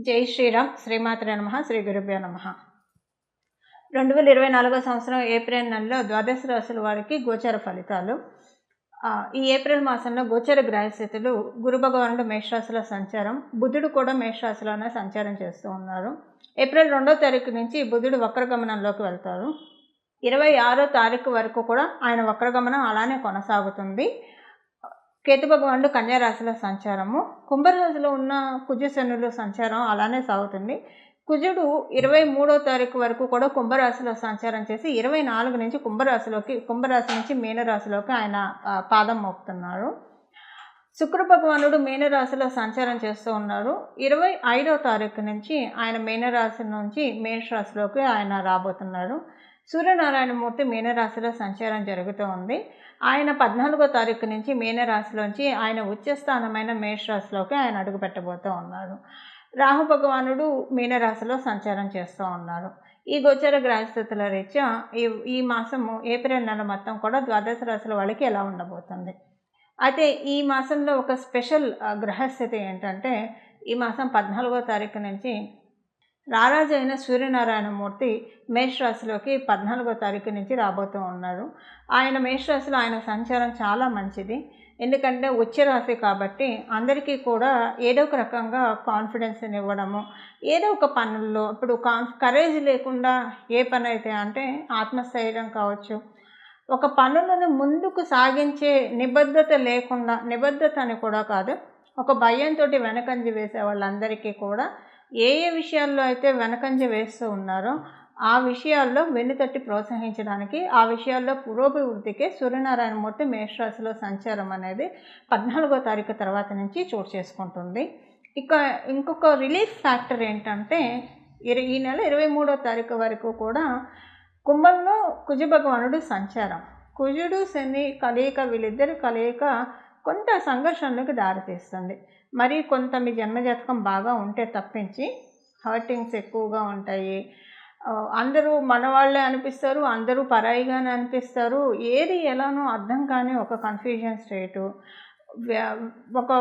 జై శ్రీరామ్. శ్రీమాత్రే నమః. శ్రీ గురుభ్యో నమః. 2024 సంవత్సరం ఏప్రిల్ నెలలో ద్వాదశ రాశుల వారికి గోచర ఫలితాలు. ఈ ఏప్రిల్ మాసంలో గోచర గ్రహస్థితులు గురు భగవానుడు మేషరాశిలో సంచారం, బుధుడు కూడా మేషరాశిలోనే సంచారం చేస్తూ ఉన్నారు. ఏప్రిల్ 2వ తారీఖు నుంచి బుధుడు వక్రగమనంలోకి వెళ్తారు. 26వ తారీఖు వరకు కూడా ఆయన వక్రగమనం అలానే కొనసాగుతుంది. కేతు భగవానుడు కన్యా రాశిలో సంచారము, కుంభరాశిలో ఉన్న కుజశనుల సంచారం అలానే సాగుతుంది. కుజుడు 23వ తారీఖు వరకు కూడా కుంభరాశిలో సంచారం చేసి 24 నుంచి కుంభరాశి నుంచి మీనరాశిలోకి ఆయన పాదం మోపుతున్నారు. శుక్ర భగవానుడు మీనరాశిలో సంచారం చేస్తూ ఉన్నారు. 25వ తారీఖు నుంచి ఆయన మీనరాశి నుంచి మేషరాశిలోకి ఆయన రాబోతున్నారు. సూర్యనారాయణమూర్తి మీనరాశిలో సంచారం జరుగుతూ ఉంది. ఆయన 14వ తారీఖు నుంచి మీనరాశిలోంచి ఆయన ఉచ్చస్థానమైన మేషరాశిలోకి ఆయన అడుగు పెట్టబోతూ ఉన్నారు. రాహు భగవానుడు మీనరాశిలో సంచారం చేస్తూ ఉన్నారు. ఈ గోచర గ్రహస్థితుల రీత్యా ఈ మాసము ఏప్రిల్ నెల మొత్తం కూడా ద్వాదశ రాశుల వాళ్ళకి ఎలా ఉండబోతుంది. అయితే ఈ మాసంలో ఒక స్పెషల్ గ్రహస్థితి ఏంటంటే, ఈ మాసం 14వ తారీఖు నుంచి రారాజు అయిన సూర్యనారాయణమూర్తి మేషరాశిలోకి 14వ తారీఖు నుంచి రాబోతూ ఉన్నారు. ఆయన మేషరాశిలో ఆయన సంచారం చాలా మంచిది. ఎందుకంటే ఉచ్చరాశి కాబట్టి అందరికీ కూడా ఏదో ఒక రకంగా కాన్ఫిడెన్స్ని ఇవ్వడము, ఏదో ఒక పనుల్లో ఇప్పుడు కరేజ్ లేకుండా ఏ పని అయితే అంటే ఆత్మస్థైర్యం కావచ్చు, ఒక పనులను ముందుకు సాగించే నిబద్ధత లేకుండా, నిబద్ధత అని కూడా కాదు, ఒక భయంతో వెనకంజ వేసే వాళ్ళందరికీ కూడా ఏ విషయాల్లో అయితే వెనకంజ వేస్తూ ఉన్నారో ఆ విషయాల్లో వెన్నుతట్టి ప్రోత్సహించడానికి, ఆ విషయాల్లో పురోభివృద్ధికి సూర్యనారాయణమూర్తి మేషరాశిలో సంచారం అనేది 14వ తారీఖు తర్వాత నుంచి చోటు చేసుకుంటుంది. ఇంకొక రిలీఫ్ ఫ్యాక్టర్ ఏంటంటే, ఈ నెల 23వ తారీఖు వరకు కూడా కుంభంలో కుజ భగవానుడు సంచారం. కుజుడు శని కలయిక, వీళ్ళిద్దరి కలయిక కొంత సంఘర్షణలకు దారితీస్తుంది. మరి కొంత మీ జన్మజాతకం బాగా ఉంటే తప్పించి హర్టింగ్స్ ఎక్కువగా ఉంటాయి. అందరూ మనవాళ్లే అనిపిస్తారు, అందరూ పరాయిగానే అనిపిస్తారు. ఏది ఎలానో అర్థం కాని ఒక కన్ఫ్యూజన్ స్టేటు. ఒక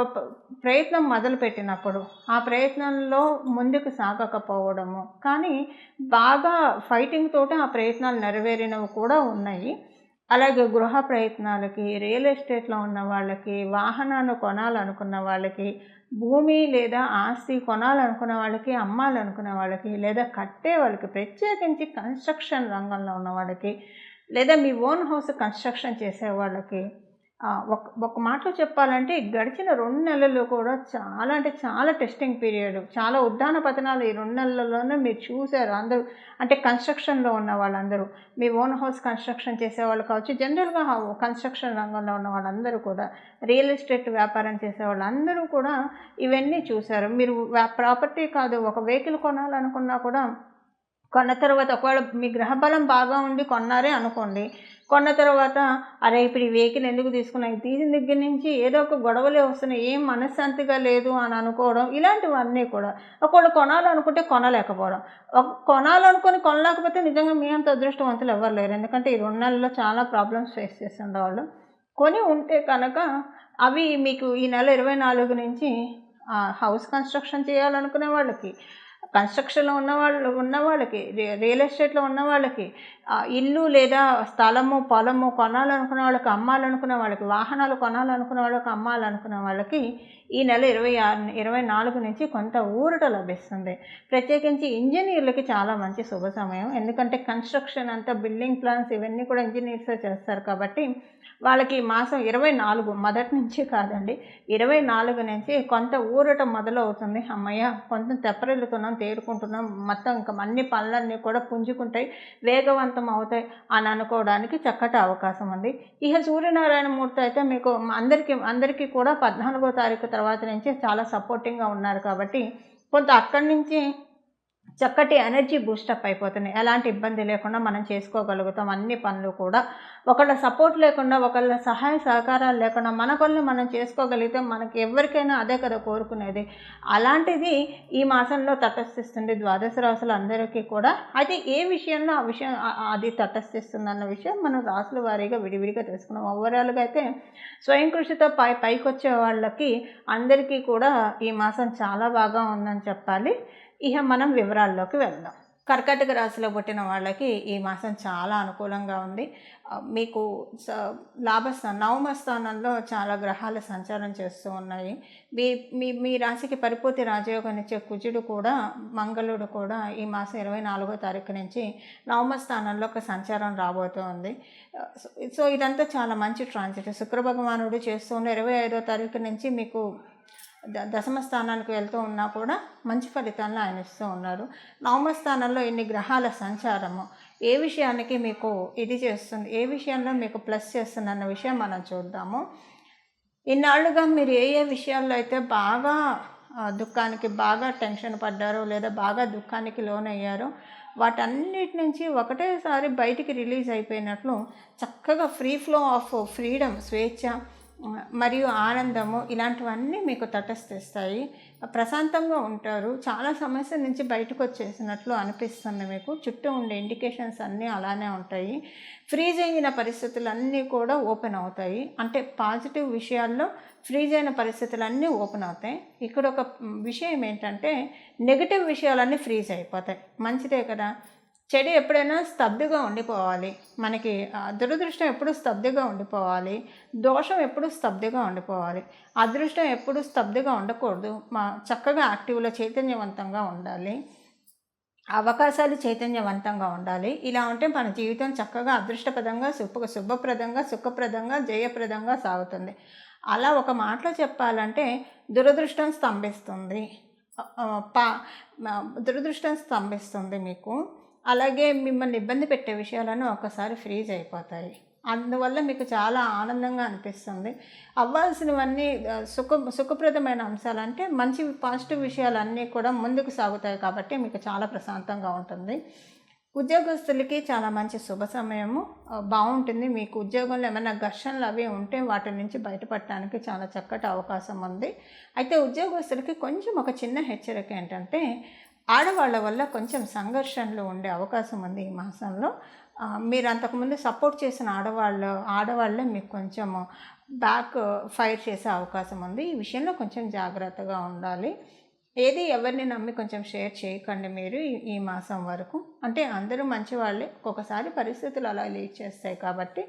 ప్రయత్నం మొదలుపెట్టినప్పుడు ఆ ప్రయత్నంలో ముందుకు సాగకపోవడము, కానీ బాగా ఫైటింగ్ తోటి ఆ ప్రయత్నాలు నెరవేరినవి కూడా ఉన్నాయి. అలాగే గృహ ప్రయత్నాలకి, రియల్ ఎస్టేట్లో ఉన్న వాళ్ళకి, వాహనాన్ని కొనాలనుకున్న వాళ్ళకి, భూమి లేదా ఆస్తి కొనాలనుకున్న వాళ్ళకి, అమ్మాలనుకునే వాళ్ళకి, లేదా కట్టే వాళ్ళకి, ప్రత్యేకించి కన్స్ట్రక్షన్ రంగంలో ఉన్న వాళ్ళకి, లేదా మీ ఓన్ హౌస్ కన్స్ట్రక్షన్ చేసే వాళ్ళకి, ఒక మాటలో చెప్పాలంటే గడిచిన 2 నెలలు కూడా చాలా అంటే చాలా టెస్టింగ్ పీరియడ్, చాలా ఉద్దాన పతనాలు ఈ 2 నెలల్లోనే మీరు చూశారు. అందరూ అంటే కన్స్ట్రక్షన్లో ఉన్న వాళ్ళందరూ, మీ ఓన్ హౌస్ కన్స్ట్రక్షన్ చేసేవాళ్ళు కావచ్చు, జనరల్గా కన్స్ట్రక్షన్ రంగంలో ఉన్న వాళ్ళందరూ కూడా, రియల్ ఎస్టేట్ వ్యాపారం చేసే వాళ్ళందరూ కూడా ఇవన్నీ చూశారు. మీరు ప్రాపర్టీ కాదు, ఒక వెహికల్ కొనాలనుకున్నా కూడా కొన్న తర్వాత ఒకవేళ మీ గ్రహబలం బాగా ఉండి కొన్నారే అనుకోండి, కొన్న తర్వాత అరే ఇప్పుడు ఈ వెహికల్ ఎందుకు తీసుకున్నాయి, తీసిన దగ్గర నుంచి ఏదో ఒక గొడవలే వస్తున్నాయి, ఏం మనశ్శాంతిగా లేదు అని అనుకోవడం, ఇలాంటివన్నీ కూడా. ఒకవేళ కొనాలనుకుంటే కొనలేకపోవడం, కొనాలనుకొని కొనలేకపోతే నిజంగా మీ అంత అదృష్టవంతులు ఎవరు లేరు. ఎందుకంటే ఈ 2 నెలల్లో చాలా ప్రాబ్లమ్స్ ఫేస్ చేస్తుండేవాళ్ళు. కొని ఉంటే కనుక అవి మీకు ఈ నెల 24 నుంచి హౌస్ కన్స్ట్రక్షన్ చేయాలనుకునే వాళ్ళకి, కన్స్ట్రక్షన్లో ఉన్న వాళ్ళకి, రియల్ ఎస్టేట్లో ఉన్న వాళ్ళకి, ఇల్లు లేదా స్థలము పొలము కొనాలనుకునే వాళ్ళకి, అమ్మాలనుకునే వాళ్ళకి, వాహనాలు కొనాలనుకునే వాళ్ళకి, అమ్మాలనుకునే వాళ్ళకి ఈ నెల 24 నుంచి కొంత ఊరట లభిస్తుంది. ప్రత్యేకించి ఇంజనీర్లకి చాలా మంచి శుభ సమయం. ఎందుకంటే కన్స్ట్రక్షన్ అంతా, బిల్డింగ్ ప్లాన్స్ ఇవన్నీ కూడా ఇంజనీర్సే చేస్తారు కాబట్టి వాళ్ళకి మాసం 24 మొదటి నుంచి కాదండి, 24 నుంచి కొంత ఊరట మొదలవుతుంది. అమ్మయ్య కొంత తెప్పరిల్లుతున్నాం, తేరుకుంటున్నాం, మొత్తం ఇంకా అన్ని పనులన్నీ కూడా పుంజుకుంటాయి, వేగవంతం అవుతాయి అని అనుకోవడానికి చక్కటి అవకాశం ఉంది. ఇక సూర్యనారాయణమూర్తి అయితే మీకు అందరికీ కూడా 14వ తారీఖు తర్వాత నుంచి చాలా సపోర్టింగ్గా ఉన్నారు కాబట్టి కొంత అక్కడి నుంచి చక్కటి ఎనర్జీ బూస్టప్ అయిపోతున్నాయి. ఎలాంటి ఇబ్బంది లేకుండా మనం చేసుకోగలుగుతాం అన్ని పనులు కూడా. ఒకళ్ళ సపోర్ట్ లేకుండా, ఒకళ్ళ సహాయ సహకారాలు లేకుండా మన పనులు మనం చేసుకోగలిగితే మనకి ఎవరికైనా అదే కదా కోరుకునేది. అలాంటిది ఈ మాసంలో తటస్థిస్తుంది ద్వాదశ రాశులు అందరికీ కూడా. అయితే ఏ విషయంలో ఆ విషయం అది తటస్థిస్తుందన్న విషయం మనం రాశుల వారీగా విడివిడిగా తెలుసుకున్నాం. ఓవరాల్గా అయితే స్వయం కృషితో పైకొచ్చే వాళ్ళకి అందరికీ కూడా ఈ మాసం చాలా బాగా ఉందని చెప్పాలి. ఇక మనం వివరాల్లోకి వెళ్దాం. కర్కాటక రాశిలో పుట్టిన వాళ్ళకి ఈ మాసం చాలా అనుకూలంగా ఉంది. మీకు నవమ స్థానంలో చాలా గ్రహాలు సంచారం చేస్తూ ఉన్నాయి. మీ మీ మీ రాశికి పరిపూర్తి రాజయోగం ఇచ్చే కుజుడు కూడా, మంగళుడు కూడా ఈ మాసం 24వ తారీఖు నుంచి నవమ స్థానంలో ఒక సంచారం రాబోతోంది. సో ఇదంతా చాలా మంచి ట్రాన్సిట్. శుక్ర భగవానుడు చేస్తూ ఉన్న 25వ తారీఖు నుంచి మీకు దశమ స్థానానికి వెళ్తూ ఉన్నా కూడా మంచి ఫలితాలను ఆయన ఇస్తూ ఉన్నారు. నవమ స్థానంలో ఇన్ని గ్రహాల సంచారము ఏ విషయానికి మీకు ఇది చేస్తుంది, ఏ విషయంలో మీకు ప్లస్ చేస్తుంది అన్న విషయం మనం చూద్దాము. ఇన్నాళ్ళుగా మీరు ఏ ఏ విషయాల్లో అయితే బాగా దుఃఖానికి బాగా టెన్షన్ పడ్డారో లేదా బాగా దుఃఖానికి లోనయ్యారో వాటన్నిటి నుంచి ఒకటేసారి బయటికి రిలీజ్ అయిపోయినట్లు చక్కగా ఫ్రీ ఫ్లో ఆఫ్ ఫ్రీడమ్, స్వేచ్ఛ మరియు ఆనందము ఇలాంటివన్నీ మీకు తటస్థిస్తాయి. ప్రశాంతంగా ఉంటారు. చాలా సమస్య నుంచి బయటకు వచ్చేసినట్లు అనిపిస్తుంది. మీకు చుట్టూ ఉండే ఇండికేషన్స్ అన్నీ అలానే ఉంటాయి. ఫ్రీజ్ అయిన పరిస్థితులన్నీ కూడా ఓపెన్ అవుతాయి. అంటే పాజిటివ్ విషయాల్లో ఫ్రీజ్ అయిన పరిస్థితులన్నీ ఓపెన్ అవుతాయి. ఇక్కడ ఒక విషయం ఏంటంటే నెగిటివ్ విషయాలన్నీ ఫ్రీజ్ అయిపోతాయి. మంచిదే కదా. చెడు ఎప్పుడైనా స్తబ్దుగా ఉండిపోవాలి. మనకి దురదృష్టం ఎప్పుడు స్తబ్దుగా ఉండిపోవాలి. దోషం ఎప్పుడు స్తబ్దుగా ఉండిపోవాలి. అదృష్టం ఎప్పుడు స్తబ్దుగా ఉండకూడదు. చక్కగా యాక్టివ్లో చైతన్యవంతంగా ఉండాలి. అవకాశాలు చైతన్యవంతంగా ఉండాలి. ఇలా ఉంటే మన జీవితం చక్కగా అదృష్టప్రదంగా, శుభప్రదంగా, సుఖప్రదంగా, జయప్రదంగా సాగుతుంది. అలా ఒక మాటలో చెప్పాలంటే దురదృష్టం స్తంభిస్తుంది. దురదృష్టం స్తంభిస్తుంది మీకు. అలాగే మిమ్మల్ని ఇబ్బంది పెట్టే విషయాలను ఒకసారి ఫ్రీజ్ అయిపోతాయి. అందువల్ల మీకు చాలా ఆనందంగా అనిపిస్తుంది. అవ్వాల్సినవన్నీ సుఖప్రదమైన అంశాలు అంటే మంచి పాజిటివ్ విషయాలన్నీ కూడా ముందుకు సాగుతాయి కాబట్టి మీకు చాలా ప్రశాంతంగా ఉంటుంది. ఉద్యోగస్తులకి చాలా మంచి శుభ సమయము బాగుంటుంది. మీకు ఉద్యోగంలో ఏమైనా ఘర్షణలు అవి ఉంటే వాటి నుంచి బయటపడటానికి చాలా చక్కటి అవకాశం ఉంది. అయితే ఉద్యోగస్తులకి కొంచెం ఒక చిన్న హెచ్చరిక ఏంటంటే ఆడవాళ్ళ వల్ల కొంచెం సంఘర్షణలు ఉండే అవకాశం ఉంది ఈ మాసంలో. మీరు అంతకుముందు సపోర్ట్ చేసిన ఆడవాళ్ళే మీకు కొంచెము బ్యాక్ ఫైర్ చేసే అవకాశం ఉంది. ఈ విషయంలో కొంచెం జాగ్రత్తగా ఉండాలి. ఏది ఎవరిని నమ్మి కొంచెం షేర్ చేయకండి మీరు ఈ మాసం వరకు. అంటే అందరూ మంచివాళ్ళే, ఒక్కొక్కసారి పరిస్థితులు అలా లీడ్ చేస్తాయి కాబట్టి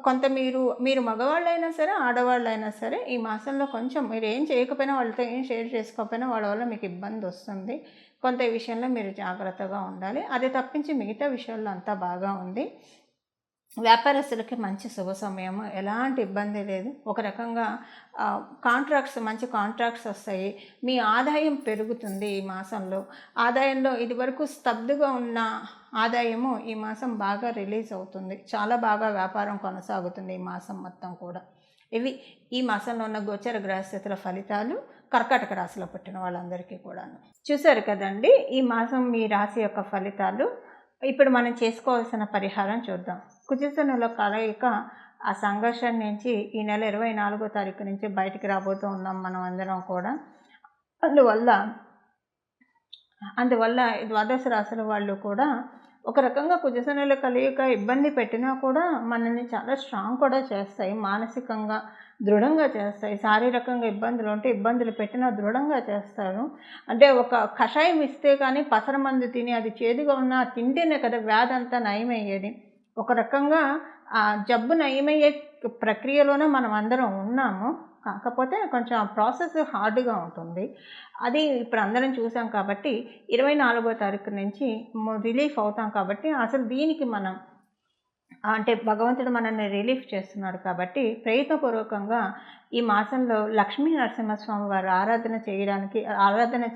కొంత మీరు మగవాళ్ళైనా సరే ఆడవాళ్ళైనా సరే ఈ మాసంలో కొంచెం మీరు ఏం చేయకపోయినా వాళ్ళతో ఏం షేర్ చేసుకోకపోయినా వాళ్ళ వల్ల మీకు ఇబ్బంది వస్తుంది. కొంత ఈ విషయంలో మీరు జాగ్రత్తగా ఉండాలి. అది తప్పించి మిగతా విషయాల్లో అంతా బాగా ఉంది. వ్యాపారస్తులకి మంచి శుభ సమయము, ఎలాంటి ఇబ్బంది లేదు. ఒక రకంగా మంచి కాంట్రాక్ట్స్ వస్తాయి. మీ ఆదాయం పెరుగుతుంది ఈ మాసంలో. ఆదాయంలో ఇదివరకు స్తబ్దుగా ఉన్న ఆదాయము ఈ మాసం బాగా రిలీజ్ అవుతుంది. చాలా బాగా వ్యాపారం కొనసాగుతుంది ఈ మాసం మొత్తం కూడా. ఇవి ఈ మాసంలో ఉన్న గోచర గ్రహస్థితుల ఫలితాలు కర్కాటక రాశిలో పుట్టిన వాళ్ళందరికీ కూడాను. చూశారు కదండి ఈ మాసం మీ రాశి యొక్క ఫలితాలు. ఇప్పుడు మనం చేసుకోవాల్సిన పరిహారం చూద్దాం. కుజశనుల కలయిక ఆ సంఘర్షణ నుంచి ఈ నెల 24వ తారీఖు నుంచి బయటికి రాబోతూ ఉన్నాం మనం అందరం కూడా. అందువల్ల ద్వాదశ రాశుల వాళ్ళు కూడా ఒక రకంగా కుజశనుల కలయిక ఇబ్బంది పెట్టినా కూడా మనల్ని చాలా స్ట్రాంగ్ కూడా చేస్తాయి. మానసికంగా దృఢంగా చేస్తాయి. శారీరకంగా ఇబ్బందులు ఉంటే ఇబ్బందులు పెట్టినా దృఢంగా చేస్తారు. అంటే ఒక కషాయం ఇస్తే కానీ పసరమందు తిని అది చేదుగా ఉన్న తింటేనే కదా వ్యాధి అంతా నయమయ్యేది. ఒక రకంగా ఆ జబ్బు నయమయ్యే ప్రక్రియలోనే మనం అందరం ఉన్నాము. కాకపోతే కొంచెం ఆ ప్రాసెస్ హార్డ్గా ఉంటుంది. అది ఇప్పుడు అందరం చూసాం కాబట్టి 24వ తారీఖు నుంచి రిలీఫ్ అవుతాం కాబట్టి అసలు దీనికి మనం అంటే భగవంతుడు మనల్ని రిలీఫ్ చేస్తున్నాడు కాబట్టి ప్రయత్నపూర్వకంగా ఈ మాసంలో లక్ష్మీ నరసింహస్వామి వారి ఆరాధన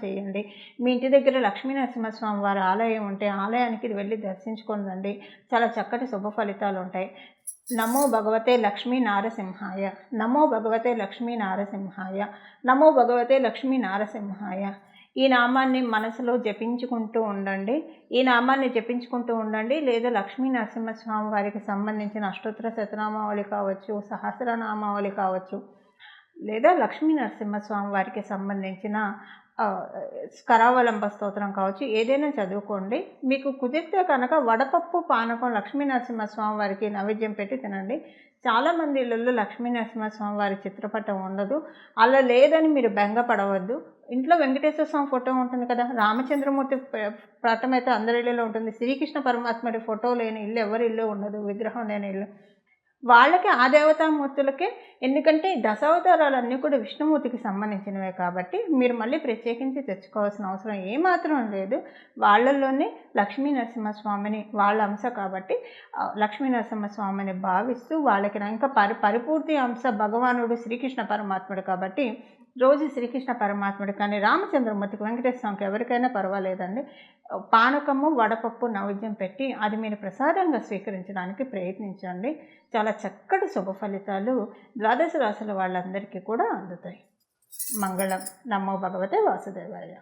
చేయండి. మీ ఇంటి దగ్గర లక్ష్మీ నరసింహస్వామి వారి ఆలయం ఉంటే ఆలయానికి వెళ్ళి దర్శించుకోండి. చాలా చక్కటి శుభ ఫలితాలు ఉంటాయి. నమో భగవతే లక్ష్మీ నారసింహాయ, నమో భగవతే లక్ష్మీ నారసింహాయ, నమో భగవతే లక్ష్మీ నారసింహాయ. ఈ నామాన్ని మనసులో జపించుకుంటూ ఉండండి. ఈ నామాన్ని జపించుకుంటూ ఉండండి. లేదా లక్ష్మీ నరసింహస్వామి వారికి సంబంధించిన అష్టోత్తర శతనామావళి కావచ్చు, సహస్రనామావళి కావచ్చు, లేదా లక్ష్మీ నరసింహస్వామి వారికి సంబంధించిన కరావలంబ స్తోత్రం కావచ్చు, ఏదైనా చదువుకోండి. మీకు కుదిరితే కనుక వడపప్పు పానకం లక్ష్మీ నరసింహస్వామి వారికి నైవేద్యం పెట్టి తినండి. చాలామంది ఇళ్ళల్లో లక్ష్మీ నరసింహస్వామి వారి చిత్రపటం ఉండదు. అలా లేదని మీరు బెంగపడవద్దు. ఇంట్లో వెంకటేశ్వర స్వామి ఫోటో ఉంటుంది కదా, రామచంద్రమూర్తి పటం అయితే అందరి ఇళ్ళలో ఉంటుంది. శ్రీకృష్ణ పరమాత్ముడి ఫోటో లేని ఇల్లు ఎవరి ఇల్లు ఉండదు, విగ్రహం లేని ఇల్లు. వాళ్ళకి ఆ దేవతామూర్తులకే, ఎందుకంటే దశావతారాలన్నీ కూడా విష్ణుమూర్తికి సంబంధించినవే కాబట్టి మీరు మళ్ళీ ప్రత్యేకించి తెచ్చుకోవాల్సిన అవసరం ఏమాత్రం లేదు. వాళ్ళల్లోనే లక్ష్మీ నరసింహస్వామిని వాళ్ళ అంశ కాబట్టి లక్ష్మీ నరసింహస్వామిని భావిస్తూ వాళ్ళకి ఇంకా పరిపూర్తి అంశ భగవానుడు శ్రీకృష్ణ పరమాత్ముడు కాబట్టి రోజు శ్రీకృష్ణ పరమాత్ముడు కానీ రామచంద్రమూర్తికి, వెంకటేశ్వర స్వామికి ఎవరికైనా పర్వాలేదండి. పానకము వడపప్పు నైవేద్యం పెట్టి అది మీరు ప్రసాదంగా స్వీకరించడానికి ప్రయత్నించండి. చాలా చక్కటి శుభ ఫలితాలు ద్వాదశ రాశుల వాళ్ళందరికీ కూడా అందుతాయి. మంగళం. నమో భగవతే వాసుదేవాయ.